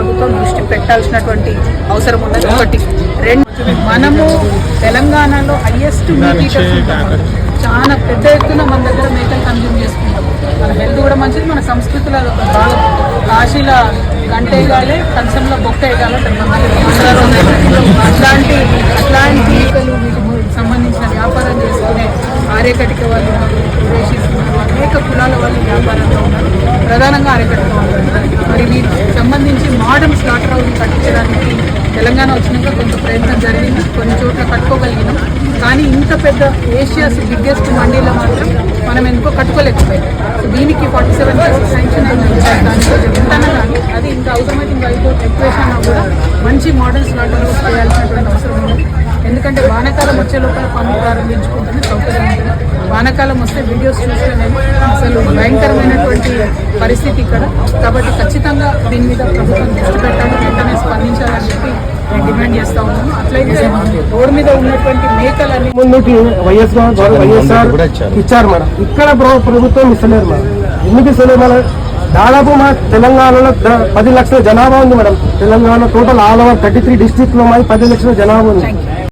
ప్రభుత్వం దృష్టి పెట్టాల్సినటువంటి అవసరం ఉన్నది. ఒకటి. రెండు, మనము తెలంగాణలో హైయెస్ట్ మీట్ ఈటర్స్ ఉంటాం. చాలా పెద్ద ఎత్తున మన దగ్గర మేకలు కన్జ్యూమ్ చేసుకుంటాం. మన హెల్త్ కూడా మంచిది, మన సంస్కృతిలో భాగం. కాశీల గంటేగాలే కంచంలో బొక్క వేయగాలి అట్లాంటి మేకలు వీటికి సంబంధించిన వ్యాపారం చేసుకునే ఆర్యకటిక వాళ్ళు ఉన్నారు, విదేశీస్ ఉన్నారు, అనేక కులాల వాళ్ళు వ్యాపారంలో ఉన్నారు. ప్రధానంగా ఆర్యకటిక వాళ్ళు ఉన్నారు. మరి వీటికి సంబంధించి మోడర్న్ స్లాటర్ హౌస్ కట్టించడానికి తెలంగాణ వచ్చినాక కొంత ప్రయత్నం జరిగింది, కొన్ని చోట్ల కట్టుకోగలిగినాం. కానీ ఇంత పెద్ద ఏషియాస్ బిగ్గెస్ట్ మండీలో మాత్రం మనం ఎందుకో కట్టుకోలేకపోయాం. సో దీనికి 47 crores శాంక్షన్ అయిందని దానితో చెప్తాను. కానీ అది ఇంకా అవసరమైతే ఇంకా హైకోర్టు ఎక్వేషన్ కూడా మంచి మోడల్ స్లాటర్ హౌస్ చేయాల్సినటువంటి అవసరం ఉంది. ఎందుకంటే వానాకాలం వచ్చే లోపల పనులు ప్రారంభించుకుంటుంది, సౌకర్యం ఉంటుంది. వానాకాలం వస్తే వీడియోస్ చూస్తేనే అసలు భయంకరమైనటువంటి పరిస్థితి ఇక్కడ. కాబట్టి ఖచ్చితంగా దీని మీద ప్రభుత్వం దృష్టి పెట్టాలి, వెంటనే స్పందించాలని చెప్పి నేను డిమాండ్ చేస్తా ఉన్నాను. అట్లయితే రోడ్డు మీద ఉన్నటువంటి మేకలన్నీ ముందుకి వైఎస్ఆర్ ఇచ్చారు మేడం, ఇక్కడ ప్రభుత్వం ఇస్తలేరు మేడం. ఎందుకు ఇస్తలేదు మేడం? దాదాపు మా తెలంగాణలో 10 లక్షల జనాభా ఉంది madam. Telangana total all over 33 district లో మాది 10 లక్షల జనాభా ఉంది.